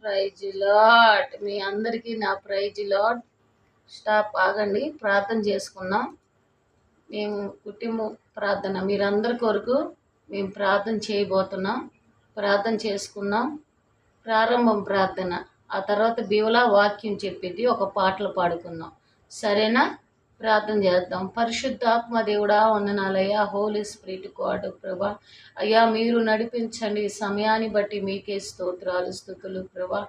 Praise lord. మీ అందరికీ నా praise lord. Stop, ఆగండి, ప్రార్థన చేసుకుందాం. మేము కుటుంబ ప్రార్థన మీరందరి కొరకు మేము ప్రార్థన చేయబోతున్నాం. ప్రార్థన చేసుకుందాం. ప్రారంభం ప్రార్థన, ఆ తర్వాత బివలా వాక్యం చెప్పిద్ది, ఒక పాటలు పాడుకుందాం. సరేనా? ప్రార్థన చేద్దాం. పరిశుద్ధాత్మ దేవుడా వందనాలయ్యా. హోలీ స్పిరిట్ గాడ్ ప్రభా, అయ్యా మీరు నడిపించండి. సమయాన్ని బట్టి మీకే స్తోత్రాలు స్తుతులు ప్రభా.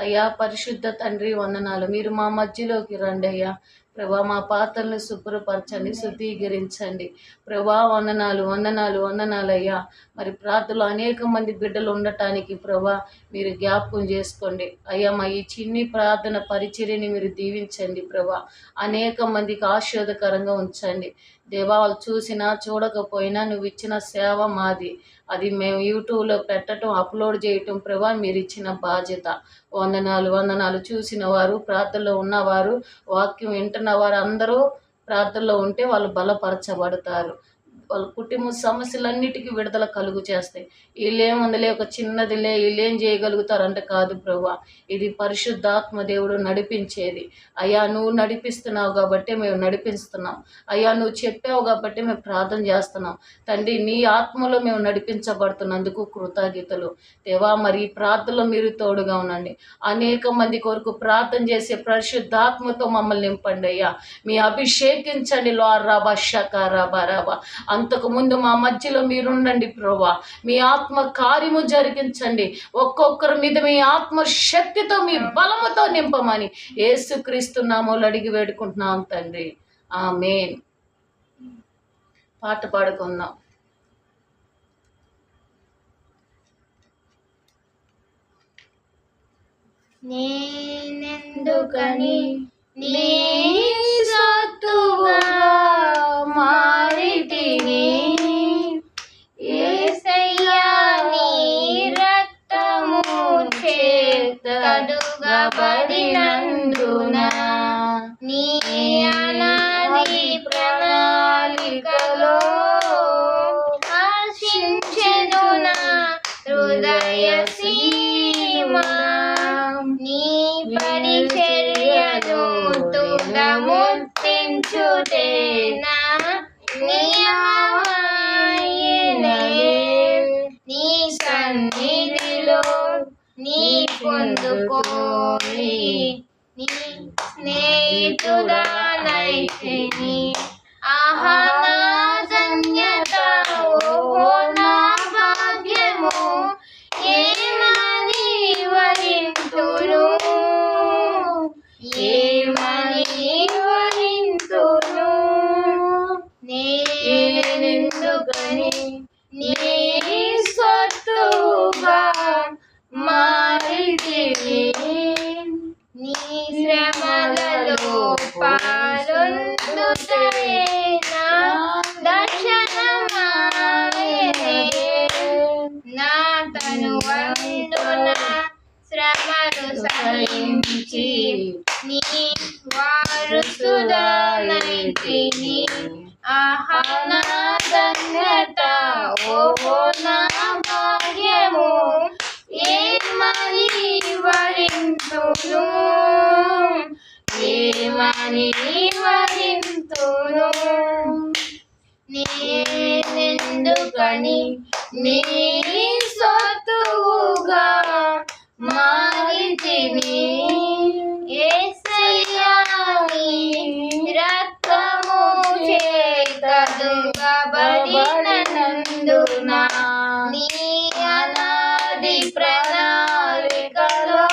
అయ్యా పరిశుద్ధ తండ్రి వందనాలు. మీరు మా మధ్యలోకి రండి అయ్యా ప్రభా. మా పాత్రలను శుభ్రపరచండి, శుద్ధీకరించండి ప్రభా. వందనాలు వందనాలు వందనాలు అయ్యా. మరి ప్రార్థనలో అనేక మంది బిడ్డలు ఉండటానికి ప్రభా మీరు జ్ఞాపకం చేసుకోండి అయ్యా. మా ఈ చిన్ని ప్రార్థన పరిచర్యని మీరు దీవించండి ప్రభా. అనేక మందికి ఆశీర్వదకరంగా ఉంచండి దేవా. వాళ్ళు చూసినా చూడకపోయినా నువ్వు ఇచ్చిన సేవ మాది. అది మేము యూట్యూబ్లో పెట్టడం, అప్లోడ్ చేయటం ప్రభా మీరు ఇచ్చిన బాధ్యత. వందనాలు వందనాలు. చూసిన వారు, ప్రార్థనలో ఉన్నవారు, వాక్యం వింటున్న వారు అందరూ ప్రార్థనలో ఉంటే వాళ్ళు బలపరచబడతారు. వాళ్ళ కుటుంబ సమస్యలన్నిటికీ విడుదల కలుగు చేస్తాయి. వీళ్ళేముందిలే, ఒక చిన్నదిలే, వీళ్ళేం చేయగలుగుతారంటే కాదు ప్రభా. ఇది పరిశుద్ధాత్మ దేవుడు నడిపించేది. అయ్యా నువ్వు నడిపిస్తున్నావు కాబట్టి మేము నడిపిస్తున్నాం. అయ్యా నువ్వు చెప్పావు కాబట్టి మేము ప్రార్థన చేస్తున్నాం తండ్రి. నీ ఆత్మలో మేము నడిపించబడుతున్నందుకు కృతజ్ఞతలు దేవా. మరి ఈ ప్రార్థనలో మీరు తోడుగా ఉండండి. అనేక మంది కొరకు ప్రార్థన చేసే పరిశుద్ధాత్మతో మమ్మల్ని నింపండి అయ్యా. మీ అభిషేకించండి లో రాబా షకా రాబా రాబా. అంతకు ముందు మా మధ్యలో మీరుండండి ప్రభా. మీ ఆత్మ కార్యము జరిగించండి. ఒక్కొక్కరి మీద మీ ఆత్మ శక్తితో, మీ బలముతో నింపమని యేసుక్రీస్తు నామములో అడిగి వేడుకుంటున్నాం తండ్రి. ఆమేన్. పాట పాడుకుందాం. నేనెందుకని నీ సొత్తుగా మారితిని, యేసయ్యా నీ రక్తము చేత కడుగబడినందున, నీ అనాది ప్రణాళికలో హర్షించెను నా హృదయ సీమ. నీ పరిచర్యను తుదముట్టించుటే నా నియమమాయెనే. నీ సన్నిధిలో నీ పొందుకోని నీ స్నేహితుడానైతిని. ఆహా నా ధన్యత, ఓహో నా భాగ్యము, ఏమని వరింతును, ఏమని వరింతును. నేనెందుకని నీ సొత్తుగా మారితిని, నీ శ్రమలలో పాలొందుటయే నా దర్శనమాయెనే. నా తనువందున శ్రమను సహించి నీ వారసుడనైతిని. ఆహా నా ధన్యత, ఓహో నా భాగ్యము, ఏమని వరింతును, ఏమని వరింతును. నేనెందుకని నీ సొత్తుగా మారితిని, యేసయ్యా నీ రక్తము చేత కడుగబడినందున, నీ అనాది ప్రణాళికలో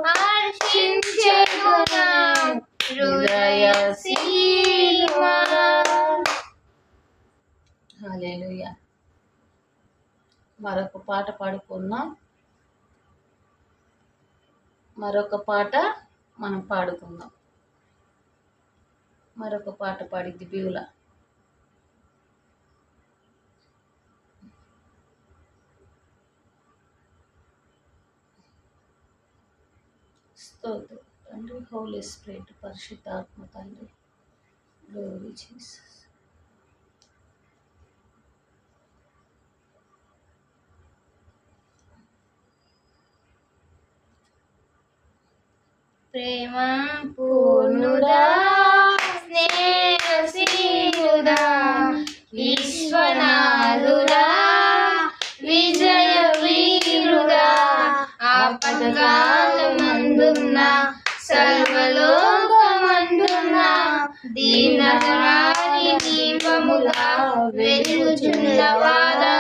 హర్షించెను నా హృదయ సీమ. హల్లెలూయా. మరొక పాట పాడుకుందాం. మరొక పాట మనం పాడుకుందాం. మరొక పాట పాడిద్ది బివుల. స్తోత్రం తండ్రి. హోలీ స్పిరిట్, పరిశుద్ధాత్మ తండ్రి. Glory Jesus. ప్రేమ పూర్ణుడా స్నేహశీలుడా విశ్వనాథుడా విజయ వీరుడా ఆపత్కాలమందున్న సర్వలోకమందున్న దీనరాని దీపముగా వెలుగుచున్నవాడా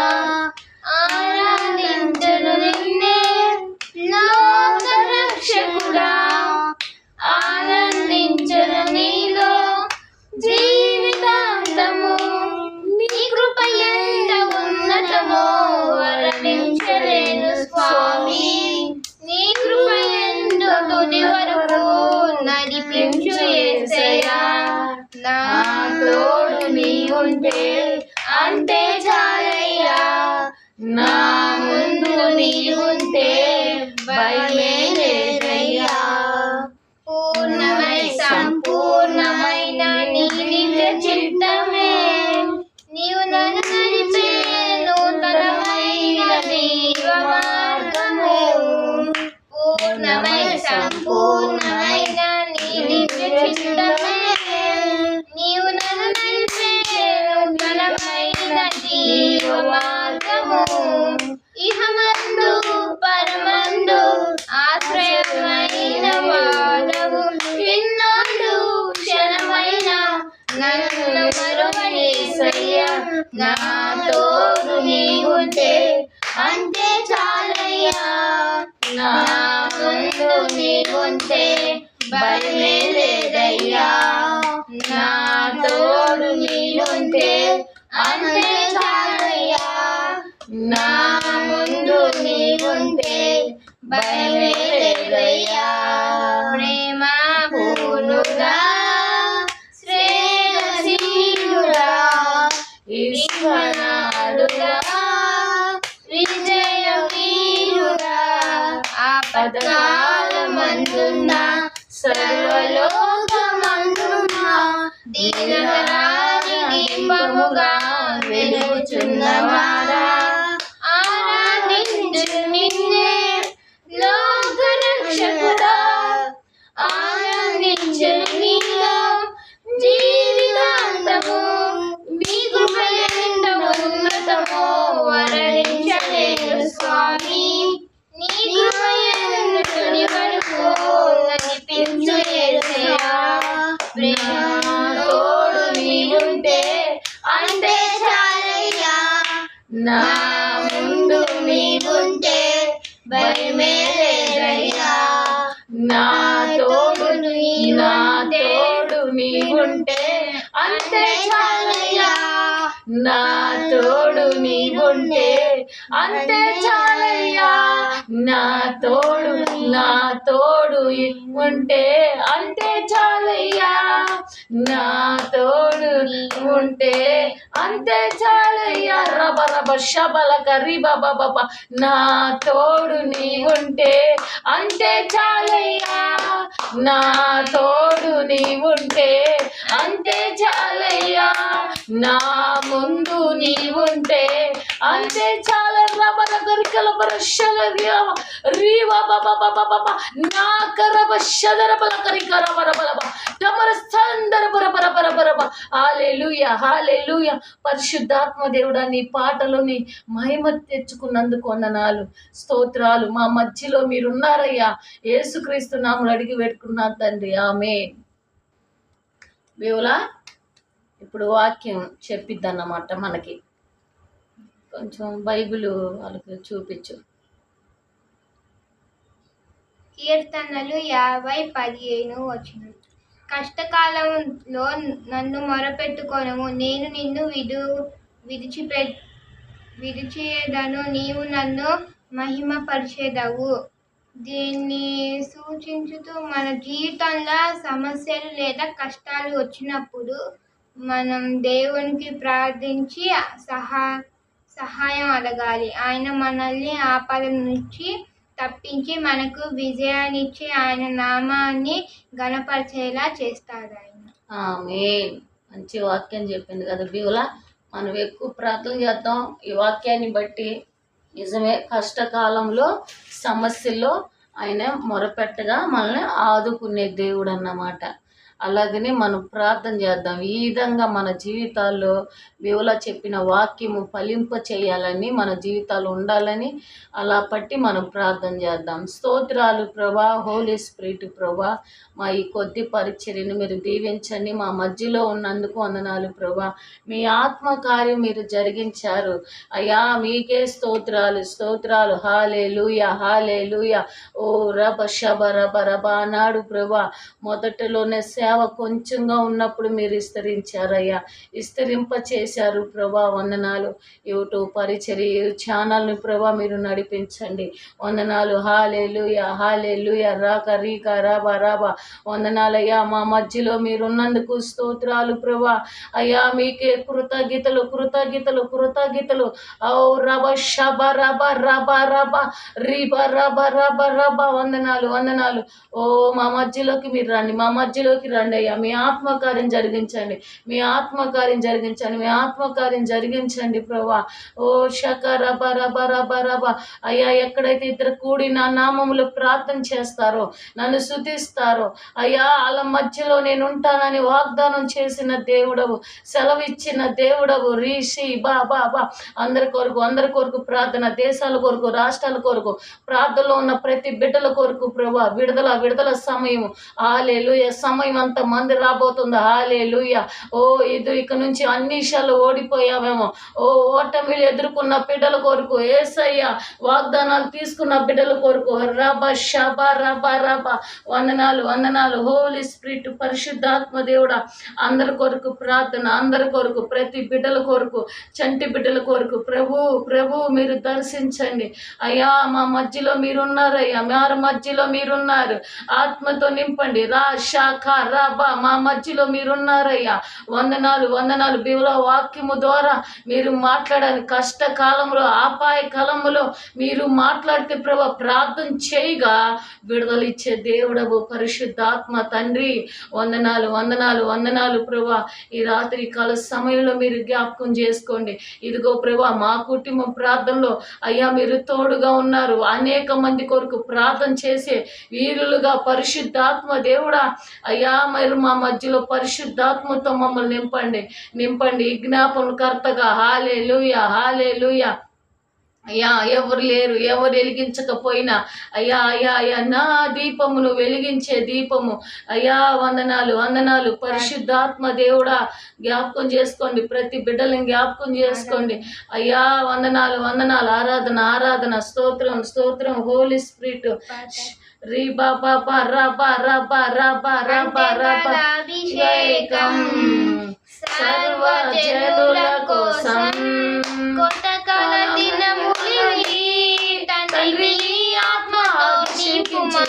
ఆరాధించును నిన్నే లోక రక్షకుడా ఆనందించును నీలో జీవితాంతము నీ కృప ఎంత ఉన్నతమో వర్ణించలేను స్వామి నీ కృప ఎంతో తుది వరకు నడిపించు యేసయ్యా నా తోడు నీ ఉంటే అంతే చాలయ్యా నా ముందు నీ ఉంటే భయమే లేదయ్యా పూర్ణమై సంపూర్ణమైన నీ నిత్య చిత్తమే నీవు నన్ను నడిపే నూతనమైన జీవ మార్గము పూర్ణమై సంపూర్ణమైన నీ నిత్య చిత్తమే నీవు నన్ను నడిపే నూతనమైన జీవ మార్గము ఇహమందు పరమందు ఆశ్రయమైన వాడవు ఎన్నాళ్ళు క్షణమైన నన్ను మరువని యేసయ్యా నా తోడు నీ ఉంటే అంతే చాలయ్యా నా ముందు నీ ఉంటే భయమే లేదయ్యా నా తోడు నీ ఉంటే అంతే చాలయ్యా నా ముందు నీ ఉంటే భయమే లేదయ్యా ప్రేమ పూర్ణుడా శ్రేయశీలుడా విశ్వనాథుడా విజయ వీరుడా ఆపత్కాలమందున్న సర్వలోకమందున్న దీనరాని దీపముగా వెలుగుచున్నవాడా ఆరాధించు నిన్నే లోక రక్షకుడా ఆనందించు నీలో జీవితాంతము నీ కృప ఎంత ఉన్నతమో వర్ణించలేను స్వామి నీ కృప తుది వరకు నడిపించు యేసయ్యా ప్రేమ తోడు నీవుంటే అంతే చాలయ్యా నా ముందు నీవుంటే భయమే లేదయ్యా నా తోడు నీవుంటే అంతే చాలయ్యా నా తోడు నీవుంటే అంతే చాలయ్యా నా తోడు ఉంటే అంతే చాలయ్యా నా తోడు ఉంటే అంతే చాలయ్యా రబ రబ శబల కర్రీ బాబా బాబా నా తోడు నీ ఉంటే అంతే చాలయ్యా నా తోడు నీ ఉంటే అంతే చాలయ్యా నా ముందు నీ ఉంటే అంతే చాల రబల గరికల బరషల రీవా బాబా బాబా బాబా నా కరబ షదర బల కరికర బరబల తమర సందర బరబర బరబర హల్లెలూయా హల్లెలూయా పరిశుద్ధాత్మ దేవుడా నీ పాటలోని మహిమ తెచ్చుకున్నందుకు వందనాలు స్తోత్రాలు మా మధ్యలో మీరున్నారయ్యా యేసుక్రీస్తు నామములో అడిగి పెట్టుకున్నా తండ్రి ఆమేన్ దేవులా ఇప్పుడు వాక్యం చెప్పిద్దన్నమాట మనకి కొంచెం బైబిల్ వాళ్ళకి చూపించు కీర్తనలు 50:15 కష్టకాలంలో నన్ను మొరపెట్టుకొనుము నేను నిన్ను విడిచియేదను నీవు నన్ను మహిమపరిచెదవు దీన్ని సూచించుతూ మన జీవితంలో సమస్యలు లేదా కష్టాలు వచ్చినప్పుడు మనం దేవునికి ప్రార్థించి సహాయం అడగాలి. ఆయన మనల్ని ఆపద నుంచి తప్పించి మనకు విజయాన్నిచ్చి ఆయన నామాన్ని ఘనపరిచేలా చేస్తాడు ఆయన. ఆమేన్. మంచి వాక్యం చెప్పింది కదా బివులా. మనం ఎక్కువ ప్రార్థన చేద్దాం ఈ వాక్యాన్ని బట్టి. నిజమే, కష్టకాలంలో సమస్యల్లో ఆయన మొరపెట్టగా మనల్ని ఆదుకునే దేవుడు అన్నమాట. అలాగనే మనం ప్రార్థన చేద్దాం. ఈ విధంగా మన జీవితాల్లో దేవులా చెప్పిన వాక్యము ఫలింప చేయాలని, మన జీవితాలు ఉండాలని అలా పట్టి మనం ప్రార్థన చేద్దాం. స్తోత్రాలు ప్రభా, హోలీ స్పిరిట్ ప్రభా, మా ఈ కొద్ది పరిచర్యను మీరు దీవించండి. మా మధ్యలో ఉన్నందుకు వందనాలు ప్రభా. మీ ఆత్మకార్యం మీరు జరిగించారు అయ్యా, మీకే స్తోత్రాలు స్తోత్రాలు. హల్లెలూయా హల్లెలూయా. ఓ రబ శబ రబ రబ అన్నాడు ప్రభా. మొదటలోనే సేవ కొంచెంగా ఉన్నప్పుడు మీరు విస్తరించారయ్యా, విస్తరింప చేశారు ప్రభా. వందనాలు. యూట్యూబ్ పరిచర్య ఛానల్ని ప్రభా మీరు నడిపించండి. వందనాలు. హల్లెలూయా హల్లెలూయా. రాక రీక రాబా రాబా. వందనాలయ్యా, మా మధ్యలో మీరున్నందుకు స్తోత్రాలు ప్రభా. అయ్యా, మీకే కృతజ్ఞతలు కృతజ్ఞతలు కృతజ్ఞతలు. ఓ రబ శబ రబ రబ రబ రీబ రబ రబ రబ. వందనాలు వందనాలు. ఓ మా మధ్యలోకి మీరు రండి, మా మధ్యలోకి రండి అయ్యా. మీ ఆత్మకార్యం జరిగించండి, మీ ఆత్మకార్యం జరిగించండి, మీ ఆత్మకార్యం జరిగించండి ప్రభా. ఓ శక రబ రబ రబ రబ. అయ్యా, ఎక్కడైతే ఇద్దరు కూడి నా నామములో ప్రార్థన చేస్తారో, నన్ను స్తుతిస్తారో అయ్యా, వాళ్ళ మధ్యలో నేను ఉంటానని వాగ్దానం చేసిన దేవుడవు, సెలవిచ్చిన దేవుడవు. రీషి బా బా బా. అందరి కొరకు ప్రార్థన, దేశాల కొరకు, రాష్ట్రాల కొరకు, ప్రార్థనలో ఉన్న ప్రతి బిడ్డల కొరకు ప్రభా విడుదల విడుదల సమయం. హల్లెలూయా. సమయం అంత మంది రాబోతుంది. హల్లెలూయా. ఓ ఇక నుంచి అన్ని విషయాలు ఓడిపోయావేమో, ఓ ఓటమిలు ఎదుర్కొన్న బిడ్డల కొరకు, యేసయ్య వాగ్దానాలు తీసుకున్న బిడ్డల కొరకు రబ షబ రబ రబ. వందనాలు వందనాలు. హోలీ స్పిరిట్ పరిశుద్ధాత్మ దేవుడా, అందరి కొరకు ప్రార్థన, అందరి కొరకు, ప్రతి బిడ్డల కొరకు, చంటి బిడ్డల కొరకు ప్రభు మీరు దర్శించండి అయ్యా. మా మధ్యలో మీరున్నారయ్యా, మారు మధ్యలో మీరున్నారు. ఆత్మతో నింపండి. రా శాఖ రాబా, మా మధ్యలో మీరున్నారయ్యా. వందనాలు వందనాలు. బివుల వాక్యము ద్వారా మీరు మాట్లాడాలి. కష్టకాలంలో, అపాయ కాలంలో మీరు మాట్లాడితే ప్రభా ప్రార్థన చేయగా విడుదల ఇచ్చే దేవుడవు పరిశుద్ధాత్మ తండ్రి. వందనాలు వందనాలు వందనాలు ప్రభా. ఈ రాత్రి కాల సమయంలో మీరు జ్ఞాపకం చేసుకోండి. ఇదిగో ప్రభా, మా కుటుంబం ప్రార్థనలో అయ్యా మీరు తోడుగా ఉన్నారు. అనేక మంది కొరకు ప్రార్థన చేసే వీరులుగా పరిశుద్ధాత్మ దేవుడా అయ్యా, మీరు మా మధ్యలో పరిశుద్ధాత్మతో మమ్మల్ని నింపండి నింపండి. విజ్ఞాపనకర్తగా హల్లెలూయా హల్లెలూయా. అయ్యా, ఎవరు లేరు, ఎవరు వెలిగించకపోయినా అయ్యా అయ్యా అయ్యా నా దీపమును వెలిగించే దీపము అయ్యా. వందనాలు వందనాలు. పరిశుద్ధాత్మ దేవుడా జ్ఞాపకం చేసుకోండి, ప్రతి బిడ్డలను జ్ఞాపకం చేసుకోండి అయ్యా. వందనాలు వందనాలు. ఆరాధన ఆరాధన. స్తోత్రం స్తోత్రం. హోలీ స్పిరిట్ రీ బాబా రబా రబా రబా రబా రబా. అభిషేకం సర్వజనుల కోసం కొత్తకాల దినములివి తండ్రి ఆత్మతో నింపుమా.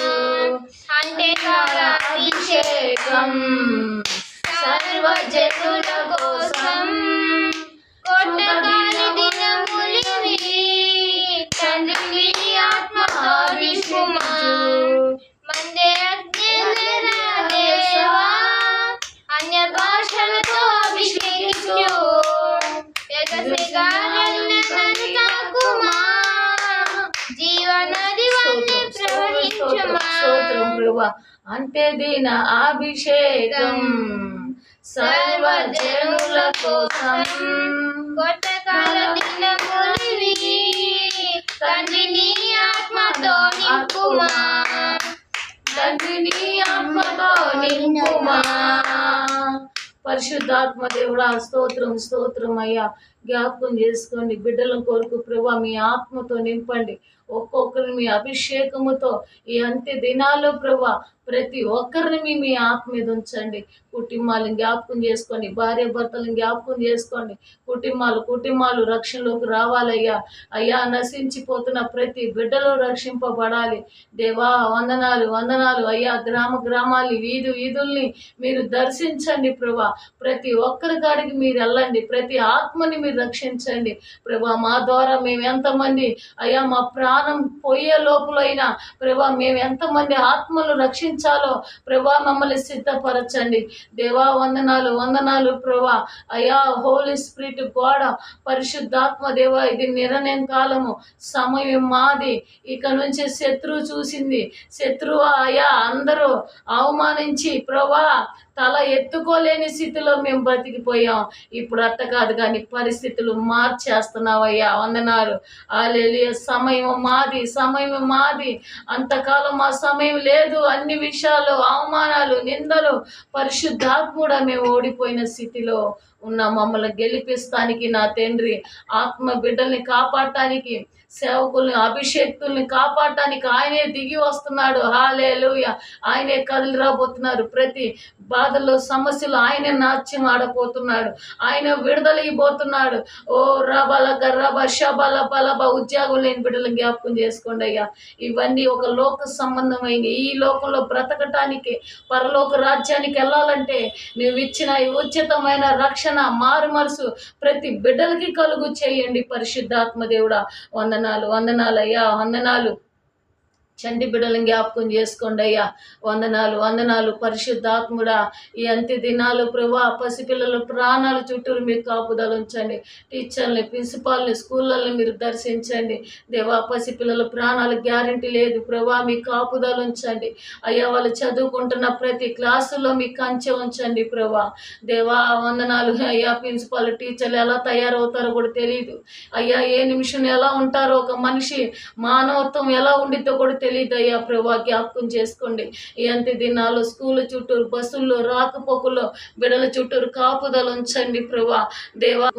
అంతేకాల అభిషేకం సర్వజనుల కోసం కొత్తకాల దినములివి తండ్రి ఆత్మతో నింపుమా. మందే దేవా అన్య భాషలతో అభిషేకించు. అంటే దీన అభిషేకం సర్వజనుల కోసం కొత్తకాల దినములివి తండ్రి నీ ఆత్మతో నింపుమా. తండ్రి నీ ఆత్మతో నింపుమా. పరిశుద్ధాత్మ దేవుడా స్తోత్రం స్తోత్రం అయ్యా. జ్ఞాపకం చేసుకోండి బిడ్డల కొరకు ప్రభా మీ ఆత్మతో నింపండి. ఒక్కొక్కరిని మీ అభిషేకముతో ఈ అంత్య దినాల్లో ప్రభా ప్రతి ఒక్కరిని మీ ఆత్మ మీద ఉంచండి. కుటుంబాలను జ్ఞాపకం చేసుకోండి, భార్య భర్తలను జ్ఞాపకం చేసుకోండి. కుటుంబాలు రక్షణలోకి రావాలయ్యా. అయ్యా, నశించిపోతున్న ప్రతి బిడ్డలో రక్షింపబడాలి. దేవా వందనాలు వందనాలు అయ్యా. గ్రామాల్ని వీధుల్ని మీరు దర్శించండి ప్రభా. ప్రతి ఒక్కరి కాడికి మీరు వెళ్ళండి, ప్రతి ఆత్మని మీరు రక్షించండి ప్రభా. మా ద్వారా మేము ఎంతమంది అయ్యా మా ప్రాణం పోయే లోపలైనా ప్రభా మేము ఎంతమంది ఆత్మలు రక్షించాలో ప్రభా మమ్మల్ని సిద్ధపరచండి దేవా. వందనాలు వందనాలు ప్రభా. అయ్యా హోలీ స్పిరిట్ గోడ పరిశుద్ధాత్మ దేవా, ఇది నిర్ణయం కాలము, సమయం మాది. ఇక నుంచి శత్రువు చూసింది, శత్రువు అయ్యా అందరూ అవమానించి ప్రభా తల ఎత్తుకోలేని స్థితిలో మేము బతికిపోయాం. ఇప్పుడు అట్ట కాదు కానీ పరిస్థితులు మార్చేస్తున్నావయ్యా. వందనాలు. హల్లెలూయా. సమయం మాది, సమయం మాది. అంతకాలం మా సమయం లేదు. అన్ని విషయాలు, అవమానాలు, నిందలు, పరిశుద్ధాత్ముడా మేము ఓడిపోయిన స్థితిలో ఉన్న మమ్మల్ని గెలిపిస్తానికి నా తండ్రి, ఆత్మ బిడ్డల్ని కాపాడటానికి, సేవకుల్ని అభిషేక్తుల్ని కాపాడటానికి ఆయనే దిగి వస్తున్నాడు. హల్లెలూయా. ఆయనే కదిలి రాబోతున్నారు. ప్రతి బాధల్లో, సమస్యలు ఆయనే నాట్యం ఆడబోతున్నాడు. ఆయన విడుదల ఇవ్వబోతున్నాడు. ఓ రబల గర్రబ షబల బలబ. ఉద్యోగం లేని బిడ్డలను జ్ఞాపకం చేసుకోండి అయ్యా. ఇవన్నీ ఒక లోక సంబంధమైన, ఈ లోకంలో బ్రతకటానికి, పరలోక రాజ్యానికి వెళ్ళాలంటే నువ్వు ఇచ్చిన ఈ ఉచితమైన రక్షణ, మారు మనసు ప్రతి బిడ్డలకి కలుగు చేయండి పరిశుద్ధాత్మ దేవుడా. వందనాలు వందనాలు అయ్యా. వందనాలు. చంటి బిడ్డలను జ్ఞాపకం చేసుకోండి అయ్యా. వందనాలు వందనాలు పరిశుద్ధాత్ముడా. ఈ అంత్య దినాలు ప్రభా పసిపిల్లల ప్రాణాల చుట్టూరు మీరు కాపుదలు ఉంచండి. టీచర్ని, ప్రిన్సిపాల్ని, స్కూళ్ళని మీరు దర్శించండి దేవా. పసిపిల్లల ప్రాణాలు గ్యారంటీ లేదు ప్రభా, మీ కాపుదలు ఉంచండి అయ్యా. వాళ్ళు చదువుకుంటున్న ప్రతి క్లాసులో మీ కంచె ఉంచండి ప్రభా దేవా. వందనాలు అయ్యా. ప్రిన్సిపాల్, టీచర్లు ఎలా తయారవుతారో కూడా తెలియదు అయ్యా. ఏ నిమిషం ఎలా ఉంటారో, ఒక మనిషి మానవత్వం ఎలా ఉండిద్దో కూడా తెలియదు అయ్యా ప్రభా. జ్ఞాపకం చేసుకోండి. ఈ అంత్య దినాలు స్కూల్ చుట్టూరు, బస్సుల్లో, రాకపోకల్లో బిడ్డల చుట్టూరు కాపుదలు ఉంచండి ప్రభా దేవా.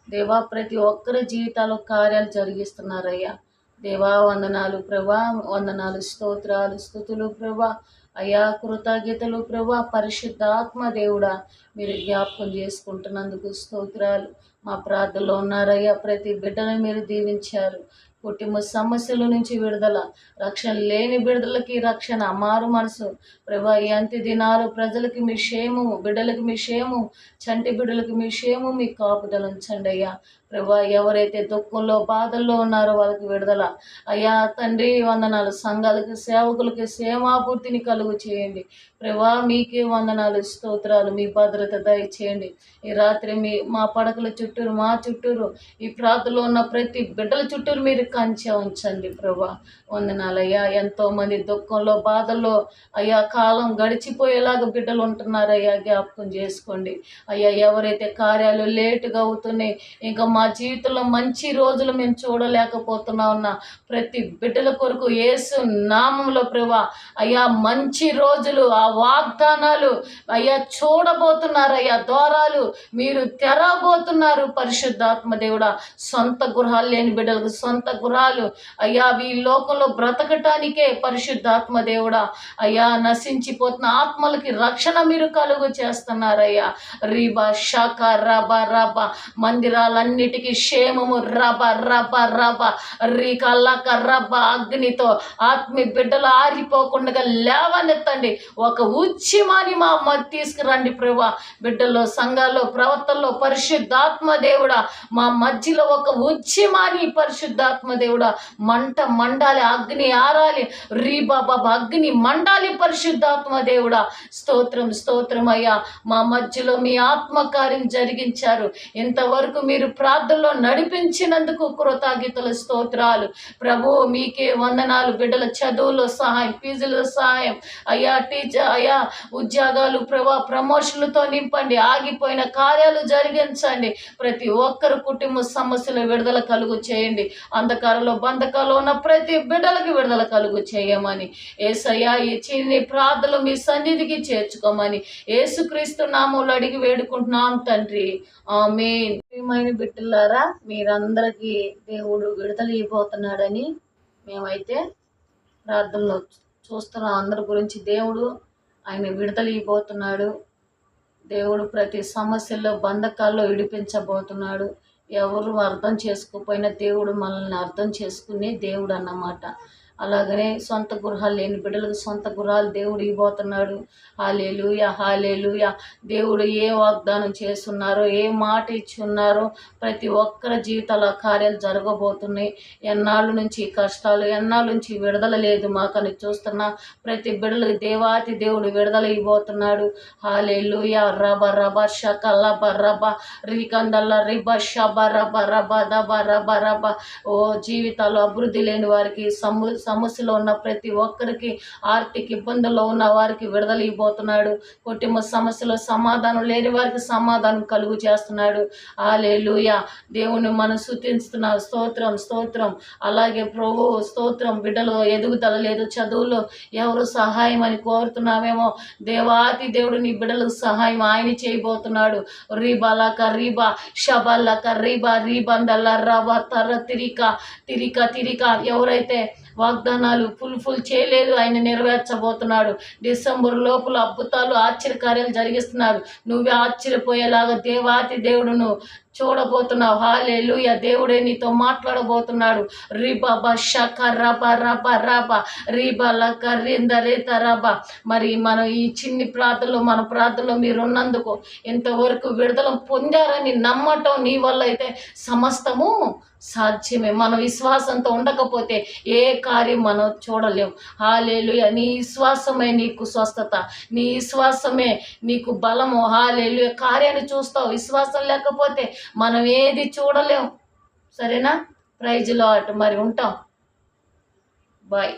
దేవా ప్రతి ఒక్కరి జీవితాల్లో కార్యాలు జరిగిస్తున్నారయ్యా దేవా. వందనాలు ప్రభా. వందనాలు, స్తోత్రాలు, స్తుతులు ప్రభా అయ్యా. కృతజ్ఞతలు ప్రభా. పరిశుద్ధాత్మ దేవుడా మీరు జ్ఞాపకం చేసుకుంటున్నందుకు స్తోత్రాలు. మా ప్రార్థనలో ఉన్నారయ్యా. ప్రతి బిడ్డను మీరు దీవించారు. కుటుంబ సమస్యల నుంచి విడుదల, రక్షణ లేని బిడ్డలకి రక్షణ, మారు మనసు ప్రభా. ఈ అంత్య దినాలు ప్రజలకి మీ క్షేమము, బిడ్డలకి మీ క్షేమము, చంటి బిడ్డలకి మీ క్షేమము, మీ కాపుదల ఉంచండి అయ్యా ప్రభా. ఎవరైతే దుఃఖంలో, బాధల్లో ఉన్నారో వాళ్ళకి విడుదల అయ్యా తండ్రి. వందనాలు. సంఘాలకి, సేవకులకి క్షేమాపూర్తిని కలుగు చేయండి ప్రభా. మీకే వందనాలు, స్తోత్రాలు. మీ భద్రత దయచేయండి. ఈ రాత్రి మా పడకల చుట్టూరు, మా చుట్టూరు, ఈ ప్రాంతంలో ఉన్న ప్రతి బిడ్డల చుట్టూరు మీరు కంచె ఉంచండి ప్రభా. వందనాలయ్యా. ఎంతోమంది దుఃఖంలో, బాధల్లో అయ్యా కాలం గడిచిపోయేలాగా బిడ్డలు ఉంటున్నారయ్యా. జ్ఞాపకం చేసుకోండి అయ్యా. ఎవరైతే కార్యాలు లేటుగా అవుతున్నాయి, ఇంకా మా జీవితంలో మంచి రోజులు మేము చూడలేకపోతున్నా ఉన్న ప్రతి బిడ్డల కొరకు యేసు నామంలో ప్రభా అయ్యా మంచి రోజులు, ఆ వాగ్దానాలు అయ్యా చూడబోతున్నారయ్యా. ద్వారాలు మీరు తెరబోతున్నారు పరిశుద్ధాత్మ దేవుడా. సొంత గృహాలు లేని బిడ్డలకు సొంత గృహాలు అయ్యా. ఈ లోకంలో బ్రతకటానికే పరిశుద్ధాత్మ దేవుడా అయ్యా. నశించిపోతున్న ఆత్మలకి రక్షణ మీరు కలుగు చేస్తున్నారయ్యా. రీబా షాక రబ రబ. మందిరాలన్నిటికీ క్షేమము రబ రబ రబ. రీకల్లక రబ. అగ్నితో ఆత్మీయ బిడ్డలు ఆరిపోకుండా లేవనెత్తండి. ఒక ఉచ్చిమాని మా తీసుకురండి ప్రభా. బిడ్డల్లో, సంఘాల్లో, ప్రవర్తనలో పరిశుద్ధాత్మ దేవుడా మా మధ్యలో ఒక ఉచ్చిమాని పరిశుద్ధాత్మ దేవుడా మంట మండాలి, అగ్ని ఆరాలి. రీబాబా అగ్ని మండాలి పరిశుద్ధాత్మ దేవుడా. స్తోత్రం స్తోత్రం అయ్యా. మా మధ్యలో మీ ఆత్మకార్యం జరిగించారు. ఇంతవరకు మీరు ప్రార్థనలో నడిపించినందుకు కృతజ్ఞతలు, స్తోత్రాలు ప్రభు. మీకే వందనాలు. బిడ్డల చదువులో సహాయం, ఫీజుల సహాయం అయ్యా. టీచర్ అయ్యా ఉద్యోగాలు ప్రభా ప్రమోషన్లతో నింపండి. ఆగిపోయిన కార్యాలు జరిగించండి. ప్రతి ఒక్కరు కుటుంబ సమస్యలు విడుదల కలుగు చేయండి. అంధకారంలో, బంధకాల్లో ఉన్న ప్రతి బిడ్డలకు విడుదల కలుగు చేయమని యేసయ్యా ఈ చిన్ని ప్రార్థనలు మీ సన్నిధికి చేర్చుకోమని యేసుక్రీస్తు నామములో అడిగి వేడుకుంటున్నాం తండ్రి. ఆమేన్. ప్రియమైన బిడ్డలారా, మీరందరికీ దేవుడు విడుదల ఇవ్వబోతున్నాడని మేమైతే ప్రార్థనలో చూస్తున్నాం. అందరి గురించి దేవుడు ఆయన విడుదల ఇవ్వబోతున్నాడు. దేవుడు ప్రతి సమస్యల్లో, బంధకాల్లో విడిపించబోతున్నాడు. ఎవరు అర్థం చేసుకోకపోయినా దేవుడు మనల్ని అర్థం చేసుకునే దేవుడు అన్నమాట. అలాగనే సొంత గృహాలు లేని బిడ్డలకు సొంత గృహాలు దేవుడు ఇవ్వబోతున్నాడు. హల్లెలూయా, హల్లెలూయా. దేవుడు ఏ వాగ్దానం చేస్తున్నారో, ఏ మాట ఇచ్చి ఉన్నారో ప్రతి ఒక్కరి జీవితాల కార్యాలు జరగబోతున్నాయి. ఎన్నాళ్ళ నుంచి కష్టాలు, ఎన్నాళ్ళ నుంచి విడుదల లేదు మాకని చూస్తున్న ప్రతి బిడ్డలకు దేవాతి దేవుడు విడుదల ఇవ్వబోతున్నాడు. హల్లెలూయా. రబ రబ షకల బరబ రికందల రిబ షబ రబ రబ దబ రబ రబ. ఓ జీవితాలు అభివృద్ధి లేని వారికి, సమస్యలో ఉన్న ప్రతి ఒక్కరికి, ఆర్థిక ఇబ్బందుల్లో ఉన్న వారికి విడుదల ఇవ్వబోతున్నాడు. కుటుంబ సమస్యలో సమాధానం లేని వారికి సమాధానం కలుగు చేస్తున్నాడు. హల్లెలూయా. దేవుని మనం స్తుతిస్తున్నాం. స్తోత్రం, స్తోత్రం. అలాగే ప్రభు స్తోత్రం. బిడ్డలు ఎదుగుదల లేదు, చదువులో ఎవరు సహాయం అని కోరుతున్నామేమో, దేవాతి దేవుడు నీ బిడ్డలకు సహాయం ఆయన చేయబోతున్నాడు. రీబాలక రీబా షబాలక రీబా రీబందల రబ తర తిరిక ఎవరైతే వాగ్దానాలు ఫుల్ చేయలేదు ఆయన నెరవేర్చబోతున్నాడు. డిసెంబర్ లోపల అద్భుతాలు, ఆశ్చర్యకార్యాలు జరిగిస్తున్నాడు. నువ్వే ఆశ్చర్యపోయేలాగా దేవాతి దేవుడును చూడబోతున్నావు. హల్లెలూయా. దేవుడే నీతో మాట్లాడబోతున్నాడు. రిబబ షక రబ రబ రబ రిబలక రిందరేత రబ. మరి మనం ఈ చిన్ని ప్రార్థనలో, మన ప్రార్థనలో మీరు ఉన్నందుకు, ఇంతవరకు విడుదల పొందారని నమ్మటం నీ వల్ల అయితే సమస్తము సాధ్యమే. మన విశ్వాసంతో ఉండకపోతే ఏ కార్యం మనం చూడలేం. హల్లెలూయా. నీ విశ్వాసమే నీకు స్వస్థత, నీ విశ్వాసమే నీకు బలము. హల్లెలూయా. కార్యాన్ని చూస్తావు, విశ్వాసం లేకపోతే మనం ఏది చూడలేం. సరేనా? Praise Lord. మరి ఉంటాం. బాయ్.